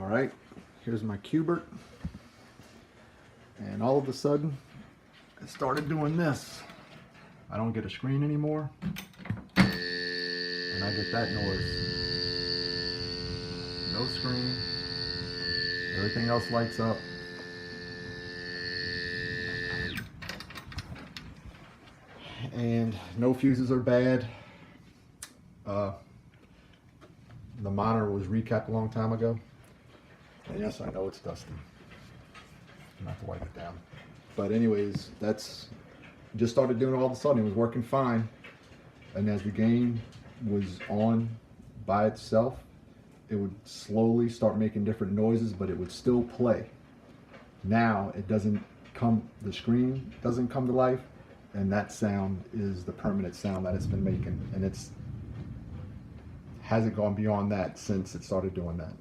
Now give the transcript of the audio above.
All right, here's my Q*bert, and all of a sudden it started doing this. I don't get a screen anymore, and I get that noise. No screen, everything else lights up. And no fuses are bad. The monitor was recapped a long time ago. And yes, I know it's dusty. I'm gonna have to wipe it down. But anyways, that's just started doing it all of a sudden. It was working fine. And as the game was on by itself, it would slowly start making different noises, but it would still play. Now it doesn't come, the screen doesn't come to life, and that sound is the permanent sound that it's been making. And it's hasn't gone beyond that since it started doing that.